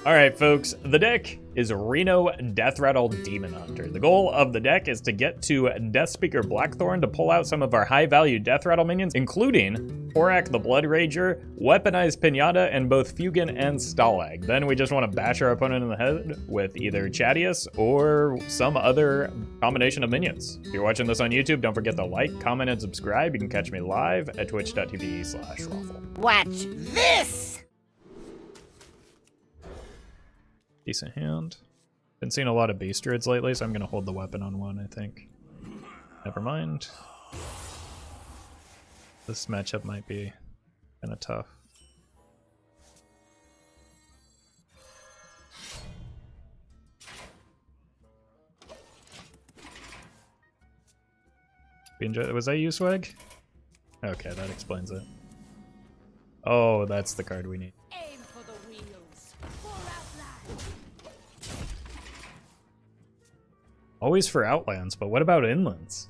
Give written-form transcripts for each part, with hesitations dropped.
Alright folks, the deck is Reno Deathrattle Demon Hunter. The goal of the deck is to get to Deathspeaker Blackthorn to pull out some of our high value Deathrattle minions, including Korrak the Bloodrager, Weaponized Pinata, and both Fugin and Stalag. Then we just want to bash our opponent in the head with either Chadius or some other combination of minions. If you're watching this on YouTube, don't forget to like, comment, and subscribe. You can catch me live at twitch.tv/Roffle. Watch this! Decent hand. Been seeing a lot of Beast Druids lately, so I'm gonna hold the weapon on one, I think. Never mind. This matchup might be kinda tough. Was that you, Swag? Okay, that explains it. Oh, that's the card we need. Aim for the wheels. For outline. Always for Outlands, but what about Inlands?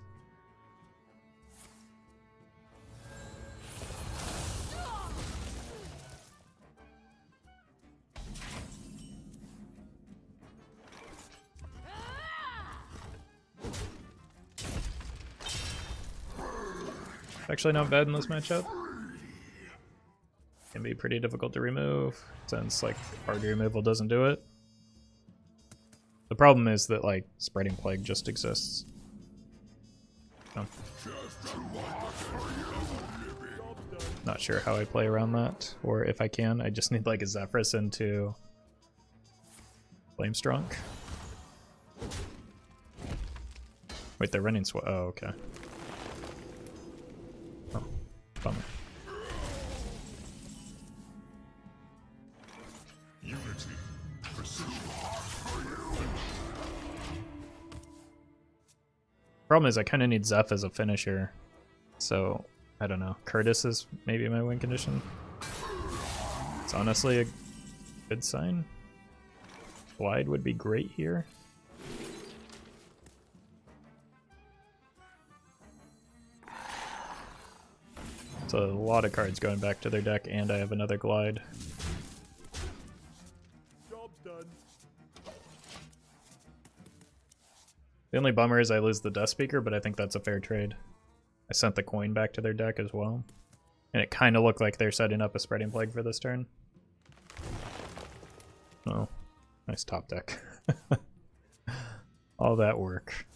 Actually not bad in this matchup. Can be pretty difficult to remove, since like party removal doesn't do it. The problem is that like Spreading Plague just exists. Oh. Not sure how I play around that, or if I can. I just need like a Zephrys into Flamestrong. Wait, they're running oh, okay. Oh, bummer. Problem is I kind of need Zeph as a finisher, so I don't know. Curtis is maybe my win condition. It's honestly a good sign. Glide would be great here. So a lot of cards going back to their deck, and I have another Glide. Job's done. The only bummer is I lose the Deathspeaker, but I think that's a fair trade. I sent the coin back to their deck as well. And it kind of looked like they're setting up a Spreading Plague for this turn. Oh, nice top deck. All that work.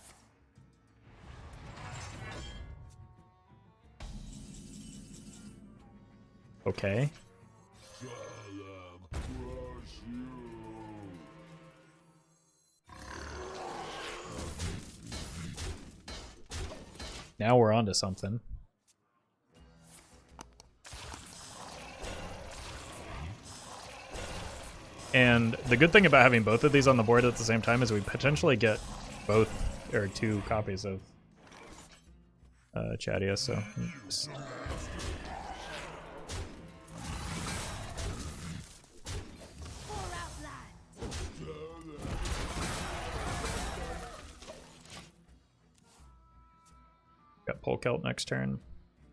Okay. Now we're on to something. And the good thing about having both of these on the board at the same time is we potentially get both, or two copies of Chadius, so... Got Polkelt next turn,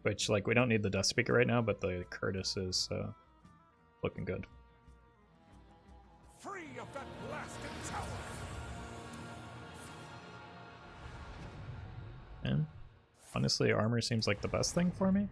which, like, we don't need the Deathspeaker right now, but the Curtis is looking good. Free of that blasted tower. And honestly, armor seems like the best thing for me.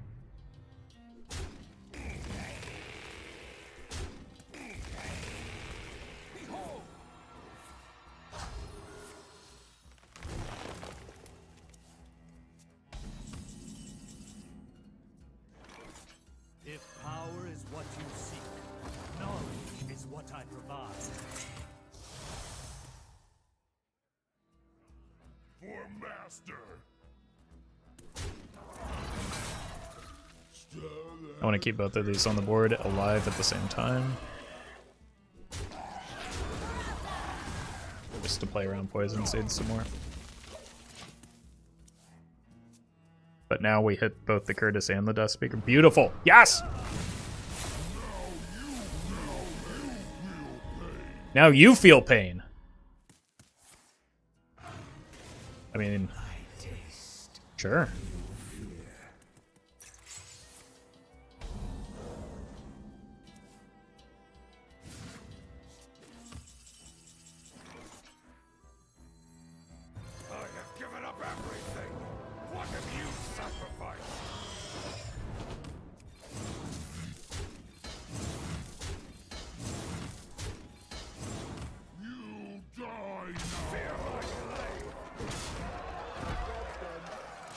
If power is what you seek, knowledge is what I provide. For master. I want to keep both of these on the board alive at the same time. Just to play around Poison Seeds some more. But now we hit both the Curtis and the Deathspeaker. Beautiful! Yes! Now you feel pain. I mean, sure.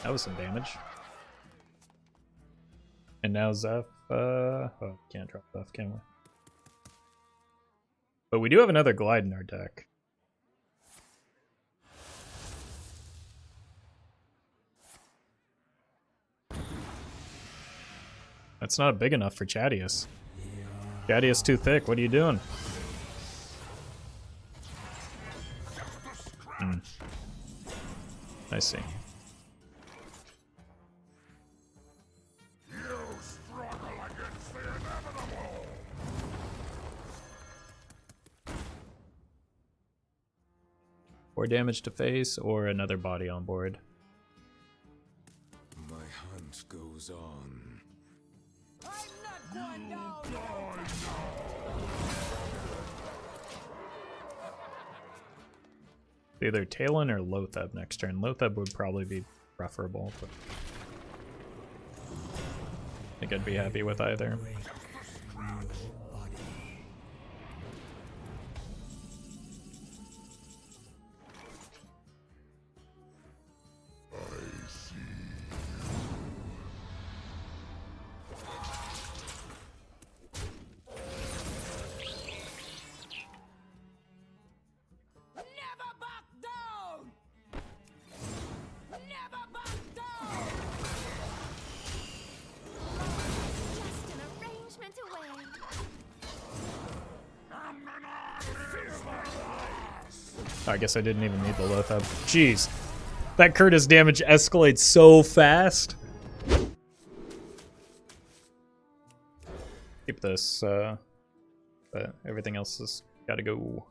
That was some damage. And now Zeph, oh, can't drop Zeph, can we? But we do have another Glide in our deck. That's not big enough for Chadius. Chadius too thick, what are you doing? I see. Or damage to face, or another body on board. My hunt goes on. I'm not going down. Either Talon or Lotheb next turn. Lotheb would probably be preferable, but I think I'd be happy with either. Never back down. Never back down. Just an arrangement away. I guess I didn't even need the Lotheb. Jeez. That Curtis damage escalates so fast. Keep this, but everything else has gotta go.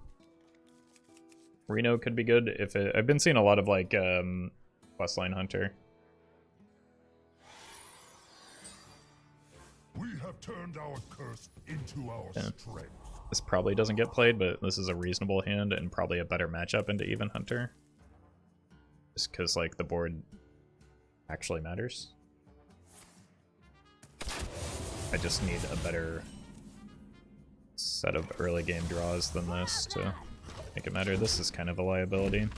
Reno could be good if it... I've been seeing a lot of, like, Questline Hunter. We have turned our curse into our strength. This probably doesn't get played, but this is a reasonable hand and probably a better matchup into Even Hunter. Just because, like, the board actually matters. I just need a better set of early game draws than this to make it matter. This is kind of a liability.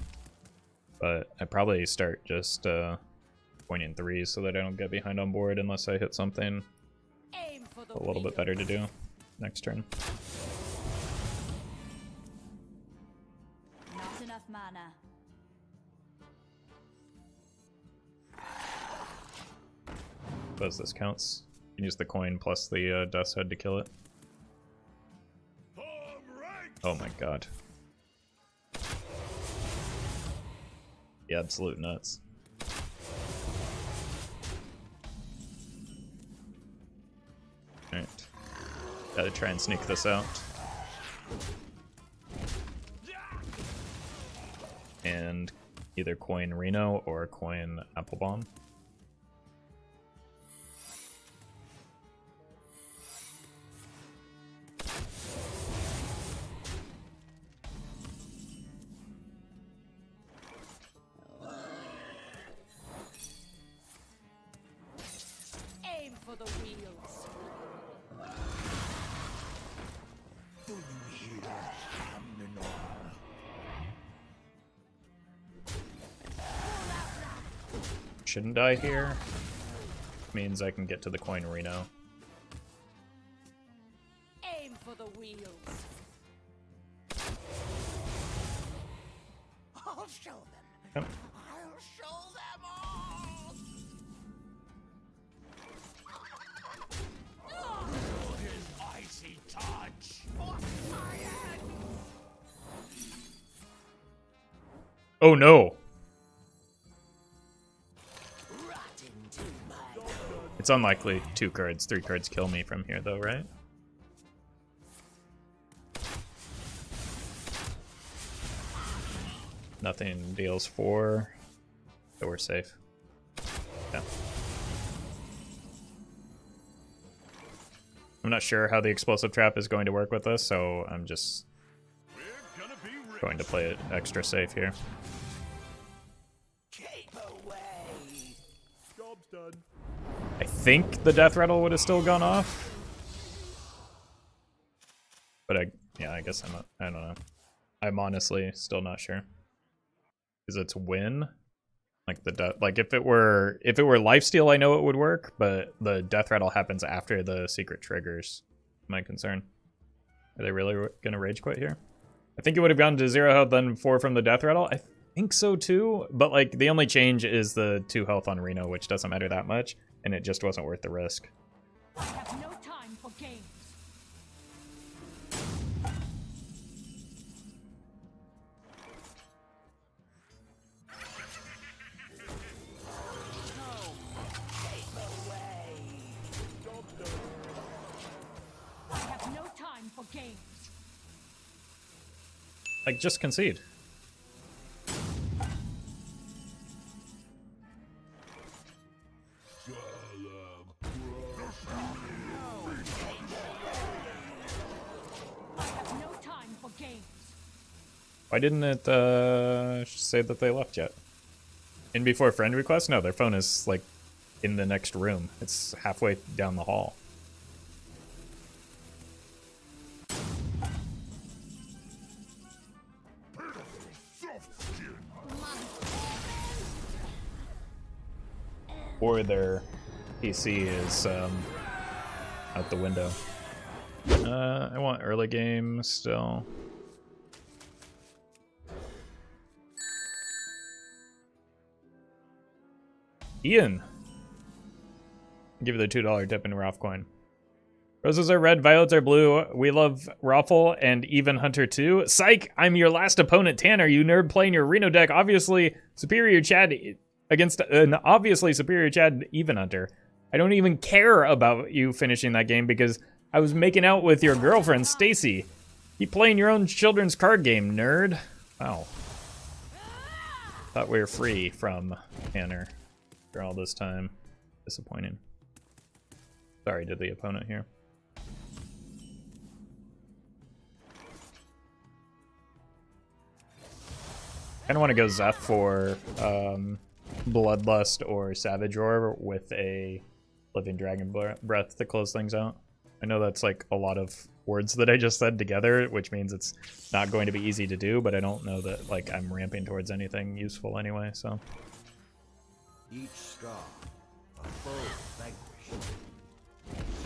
But I probably start just pointing threes so that I don't get behind on board unless I hit something Aim for the a little bit better to do next turn. Not enough mana. Suppose this counts. You can use the coin plus the Death's Head to kill it. Oh my god. The absolute nuts. Alright. Gotta try and sneak this out. And either coin Reno or coin Applebomb. Aim for the wheels. Shouldn't die here. Means I can get to the coin Reno. Aim for the wheels. I'll show them. Yep. I'll show them all. Icy touch. Oh no! It's unlikely 2 cards, 3 cards kill me from here though, right? Nothing deals 4, so we're safe. Yeah. I'm not sure how the explosive trap is going to work with us, so I'm just going to play it extra safe here. Keep away. Job's done. I think the Deathrattle would have still gone off. But I guess I don't know. I'm honestly still not sure. Because it's win. Like like if it were lifesteal, I know it would work, but the Deathrattle happens after the secret triggers. My concern. Are they really gonna rage quit here? I think it would have gone to 0 health, then 4 from the Deathrattle. I think so too, but like the only change is the 2 health on Reno, which doesn't matter that much, and it just wasn't worth the risk. I have no time for games. I have no time for games. Like, just concede. I have no time for games. Why didn't it say that they left yet? In before friend request? No, their phone is like in the next room. It's halfway down the hall. Or their PC is out the window. I want early game still. Ian. Give you the $2 tip in Roffle Coin. Roses are red, violets are blue. We love Roffle and even Hunter too. Psych! I'm your last opponent, Tanner. You nerd playing your Reno deck. Obviously superior Chad against an obviously superior Chad even Hunter. I don't even care about you finishing that game because I was making out with your girlfriend, Stacy. Keep playing your own children's card game, nerd. Wow. Thought we were free from Tanner for all this time. Disappointing. Sorry to the opponent here. I don't want to go Zeph for Bloodlust or Savage Roar with a Living Dragon Breath to close things out. I know that's like a lot of words that I just said together, which means it's not going to be easy to do, but I don't know that like I'm ramping towards anything useful anyway, so. Each scar, a foe vanquished.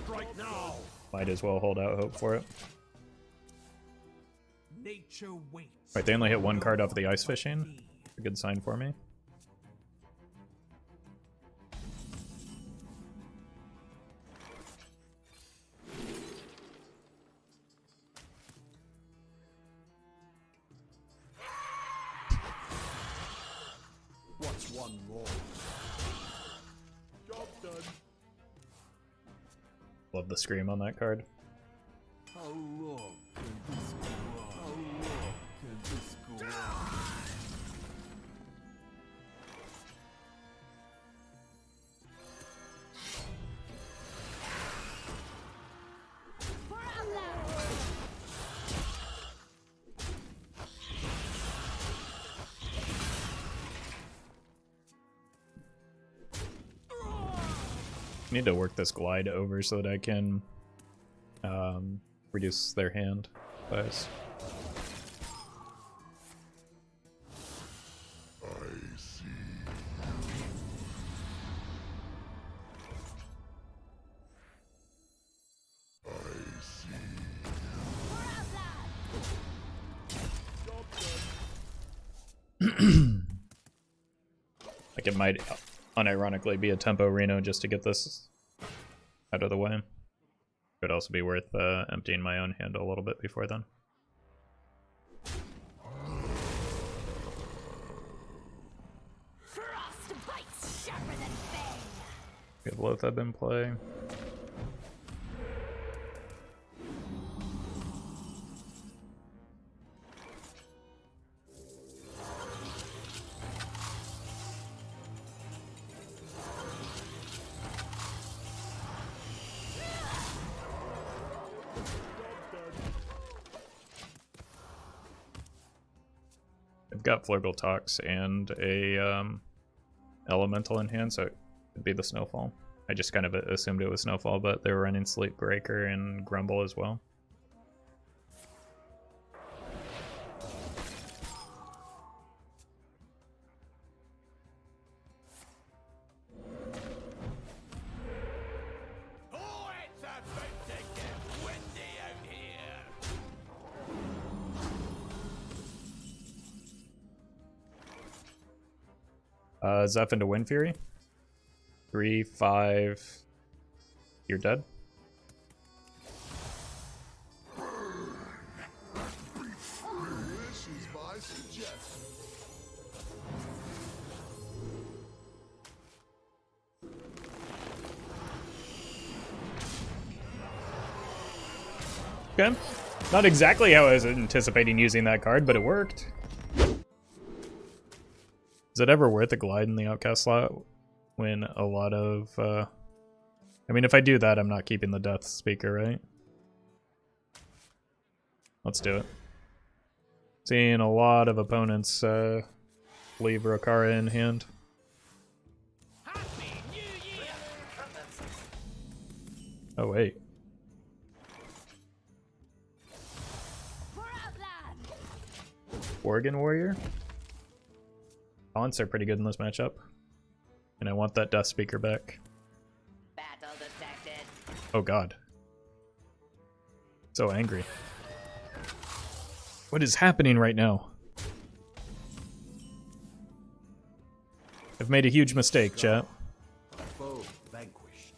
Strike now! Might as well hold out hope for it. Nature waits. Right, they only hit one card off the Ice Fishing. A good sign for me. What's one more? Job done. Love the scream on that card. How long can this go on? How long can this go on? For Allah! Need to work this glide over so that I can reduce their hand size. I see. I see. Like it might unironically be a tempo Reno just to get this out of the way. Could also be worth emptying my own hand a little bit before then. Frost bites sharper than fang. We have Lotheb in play. I've got Flurgle Tox and a Elemental in hand, so it could be the Snowfall. I just kind of assumed it was Snowfall, but they were running Sleep Breaker and Grumble as well. Zeph into Wind Fury. 3, 5. You're dead. Okay. Not exactly how I was anticipating using that card, but it worked. Is it ever worth a glide in the outcast slot when a lot of... I mean, if I do that, I'm not keeping the Death Speaker, right? Let's do it. Seeing a lot of opponents leave Rokara in hand. Oh, wait. Oregon Warrior? Taunts are pretty good in this matchup. And I want that Death Speaker back. Battle detected. Oh god. So angry. What is happening right now? I've made a huge mistake, chat. Foe vanquished.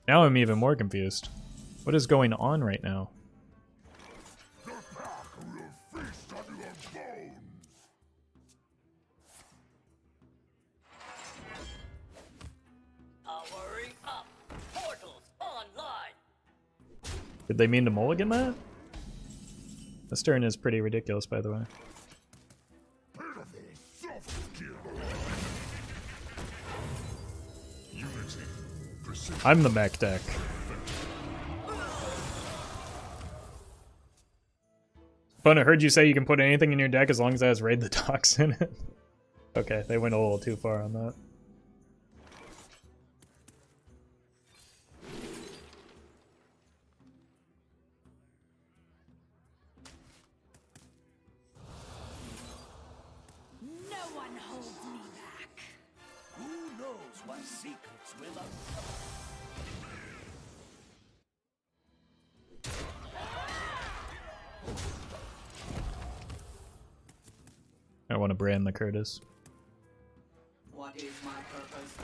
Now I'm even more confused. What is going on right now? The pack will feast on your bones. Powering up. Portals online. Did they mean to mulligan that? This turn is pretty ridiculous, by the way. Pitiful soft skill. Unity. Precision. I'm the mech deck. Fun, I heard you say you can put anything in your deck as long as it has Raid the Docks in it. Okay, they went a little too far on that. No one holds me back. Who knows what secrets will uncover? I want to brand the Curtis. What is my purpose?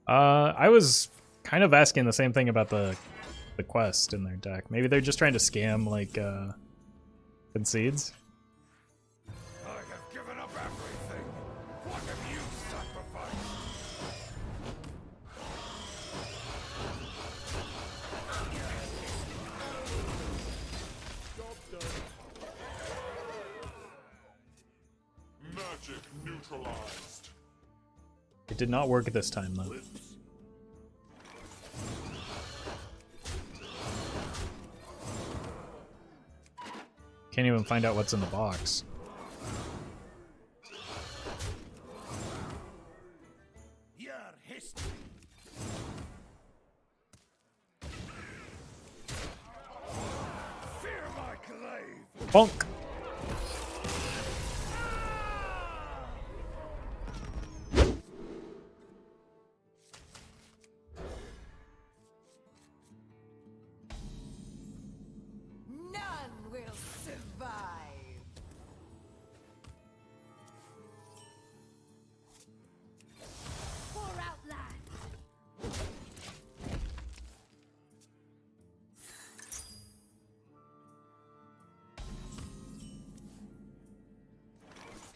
I was kind of asking the same thing about the quest in their deck. Maybe they're just trying to scam, like, concedes? I have given up everything. What have you sacrificed? Magic neutralized. It did not work this time, though. Can't even find out what's in the box. Your history. Fear my glaive. Bonk! None will survive. For Outland.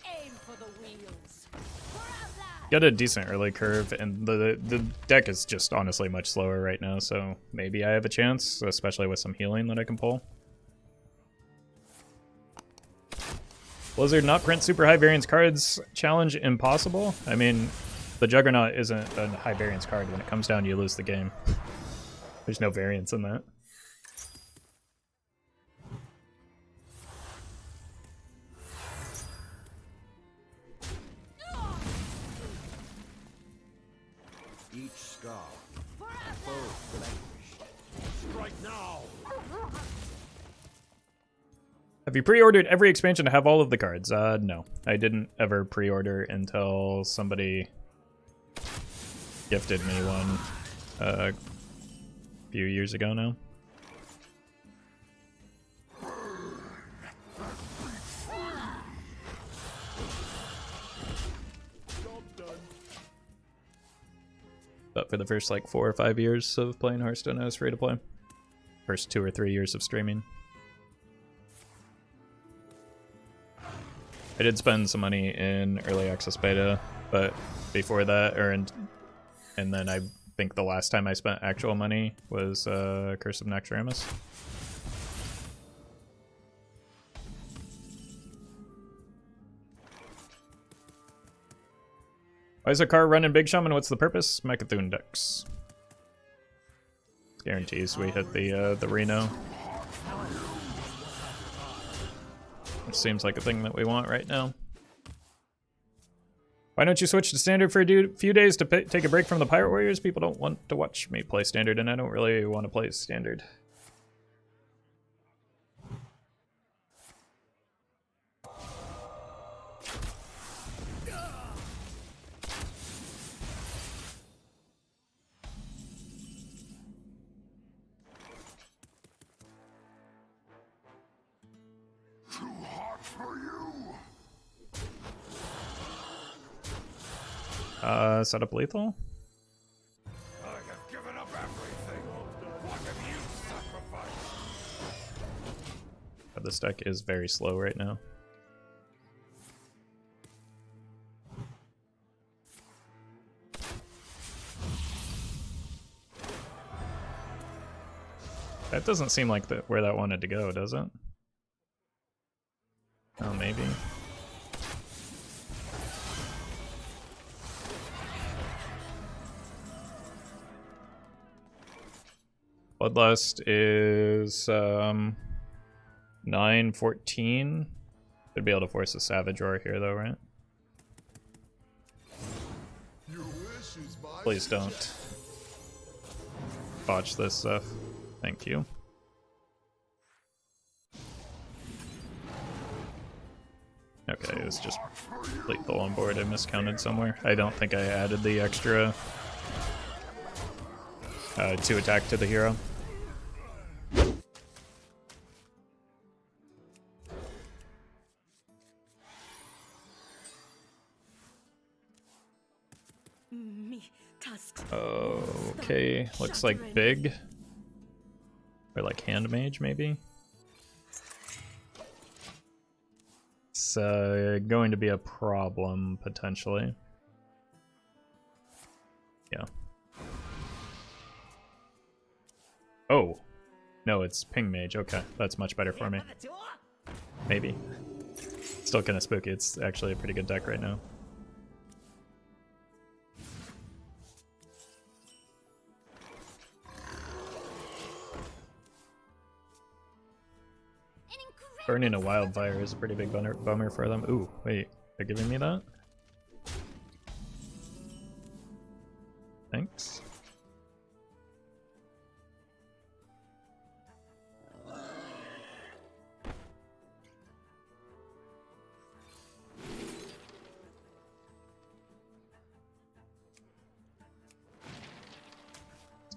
Aim for the wheels. For Outland. Got a decent early curve, and the deck is just honestly much slower right now, so maybe I have a chance, especially with some healing that I can pull. Blizzard not print super high variance cards challenge impossible? I mean, the Juggernaut isn't a high variance card. When it comes down, you lose the game. There's no variance in that. Each scar. For Outland. Foe vanquished. Strike now. Have you pre-ordered every expansion to have all of the cards? No. I didn't ever pre-order until somebody gifted me one few years ago now. But for the first like 4 or 5 years of playing Hearthstone, I was free to play. First 2 or 3 years of streaming. I did spend some money in early access beta, but before that, and then I think the last time I spent actual money was Curse of Naxxramas. Why is a car running Big Shaman? What's the purpose? Mechathune decks. Guarantees we hit the Reno. Which seems like a thing that we want right now. Why don't you switch to standard for a few days to take a break from the Pirate Warriors? People don't want to watch me play standard, and I don't really want to play standard. Too hot for you. Set up lethal? I have given up everything. What have you sacrificed? But this deck is very slow right now. That doesn't seem like where that wanted to go, does it? Oh, maybe. Bloodlust is 9-14. Should be able to force a Savage Roar here though, right? Please don't botch this stuff. Thank you. Okay, it was just lethal on board. I miscounted somewhere. I don't think I added the extra 2 attack to the hero. Okay, looks like big. Or like hand mage, maybe? It's going to be a problem, potentially. Yeah. Oh! No, it's ping mage. Okay, that's much better for me. Maybe. Still kind of spooky. It's actually a pretty good deck right now. Burning a wildfire is a pretty big bummer for them. Ooh, wait, they're giving me that? Thanks.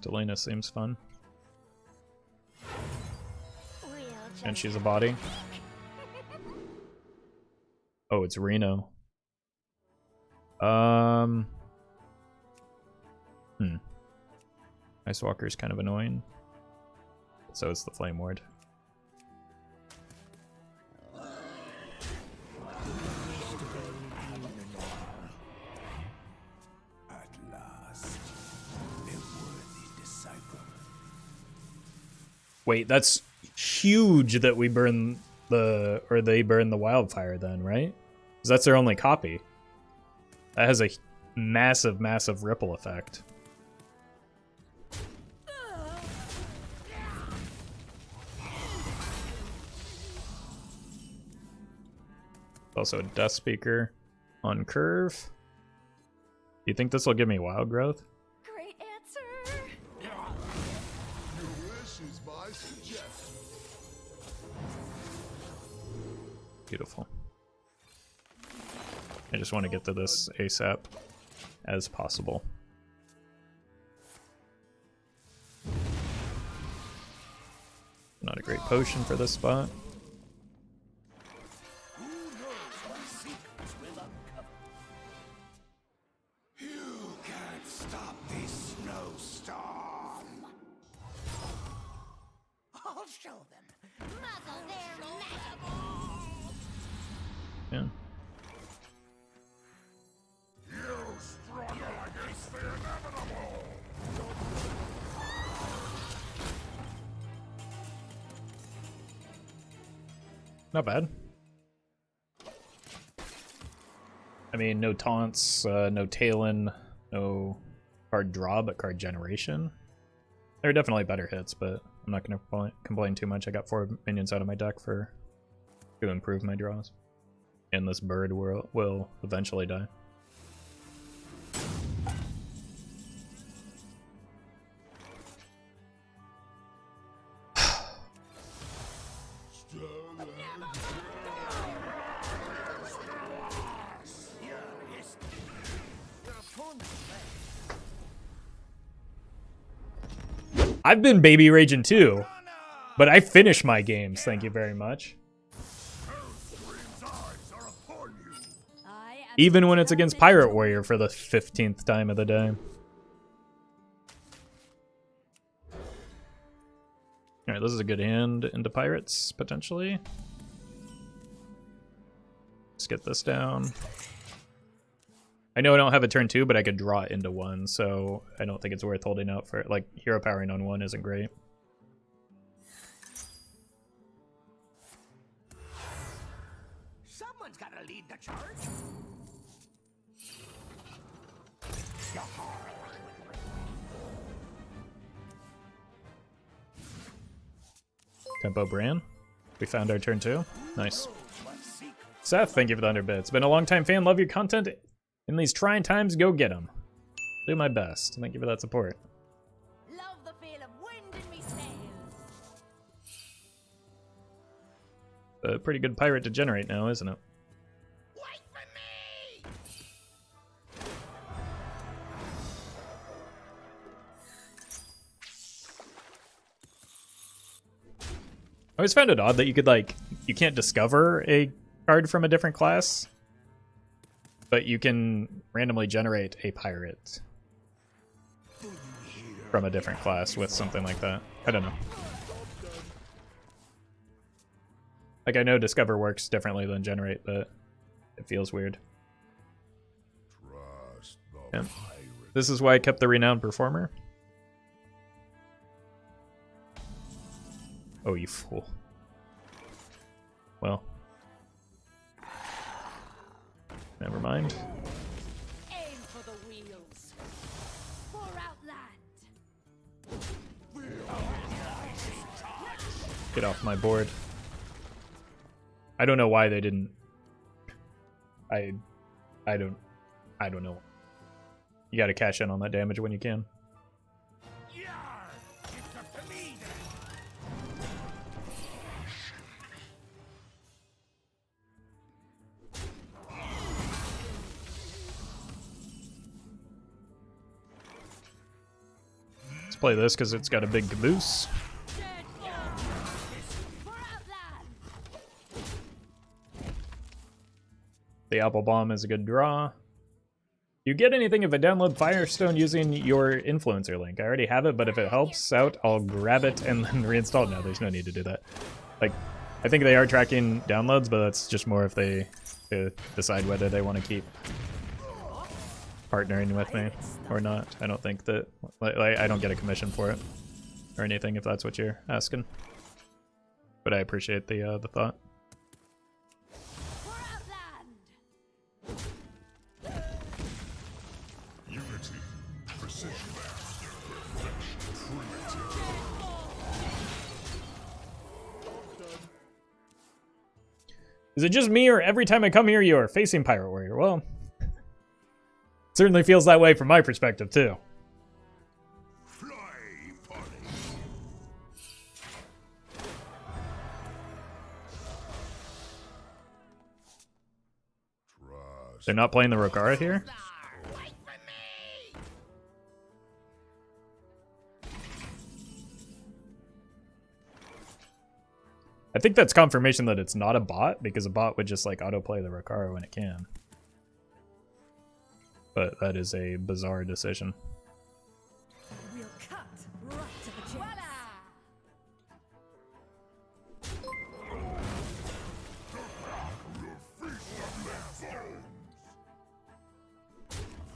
Delina seems fun. And she's a body. Oh, it's Reno. Ice Walker's kind of annoying. So is the Flame Ward. At last, a worthy disciple. Wait, that's huge that we burn they burn the wildfire then, right? Because that's their only copy. That has a massive, massive ripple effect. Also a Death Speaker on curve. Do you think this will give me wild growth? Great answer. Your wish is my suggestion. Beautiful. I just want to get to this ASAP as possible. Not a great potion for this spot. Who knows what secrets will uncover? You can't stop this snowstorm. I'll show them. Muzzle their mouth. Yeah. You struggle against the inevitable! Not bad. I mean, no taunts, no Talon, no card draw, but card generation. They're definitely better hits, but I'm not going to complain too much. I got 4 minions out of my deck to improve my draws. And this bird will eventually die. I've been baby raging too, but I finish my games, thank you very much. Even when it's against Pirate Warrior for the 15th time of the day. Alright, this is a good hand into Pirates, potentially. Let's get this down. I know I don't have a turn 2, but I could draw it into 1, so I don't think it's worth holding out for it. Like, hero powering on 1 isn't great. Someone's gotta lead the charge. Tempo Brann. We found our turn 2. Nice. Seth, thank you for the 100 bits. Been a long time fan. Love your content. In these trying times, go get them. Do my best. Thank you for that support. Love the feel of wind in me sails. A pretty good pirate to generate now, isn't it? Wait for me! I always found it odd that you could, like, you can't discover a card from a different class, but you can randomly generate a pirate from a different class with something like that. I don't know. Like, I know discover works differently than generate, but it feels weird. Trust the Yeah. pirate. This is why I kept the renowned performer. Oh, you fool. Well. Never mind. Aim for the wheels. For Outland. Get off my board. I don't know why they didn't. I don't know. You gotta cash in on that damage when you can. It's up to me then. Let's play this because it's got a big caboose. For Outland. The apple bomb is a good draw. You get anything if I download Firestone using your influencer link? I already have it, but if it helps out, I'll grab it and then reinstall it. No, there's no need to do that. Like, I think they are tracking downloads, but that's just more if they decide whether they want to keep partnering with me or not. I don't think that, like, I don't get a commission for it or anything if that's what you're asking. But I appreciate the thought. For Outland. Unity, precision, perfection, primitive. Is it just me, or every time I come here you are facing Pirate Warrior? Well, certainly feels that way from my perspective too. Fly, buddy. Trust. They're not playing the Rokara here? Wait for me! I think that's confirmation that it's not a bot, because a bot would just like autoplay the Rakara when it can. But that is a bizarre decision. We'll cut right to the chase.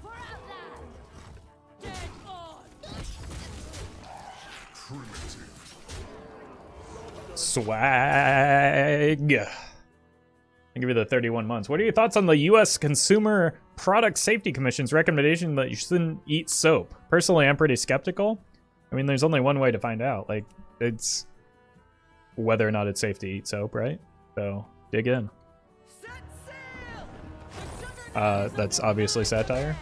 For Outland! Dead on! Swag. I'll give you the 31 months. What are your thoughts on the U.S. Consumer Product Safety Commission's recommendation that you shouldn't eat soap? Personally, I'm pretty skeptical. I mean, there's only one way to find out. Like, it's whether or not it's safe to eat soap, right? So, dig in. Set sail! The juggernaut That's obviously satire.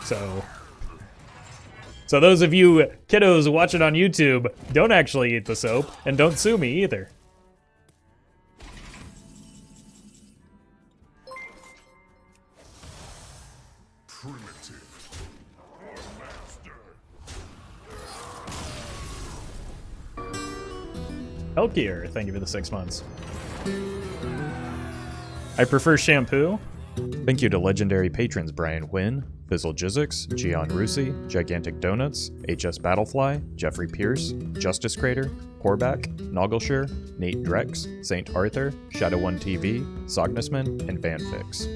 So those of you kiddos watching on YouTube, don't actually eat the soap, and don't sue me either. Elkier, thank you for the 6 months. I prefer shampoo. Thank you to legendary patrons Brian Wynn, Fizzle Jizzix, Gian Rusi, Gigantic Donuts, HS Battlefly, Jeffrey Pierce, Justice Crater, Korrak, Noggleshire, Nate Drex, Saint Arthur, Shadow1 TV, Sognusman, and Vanfix.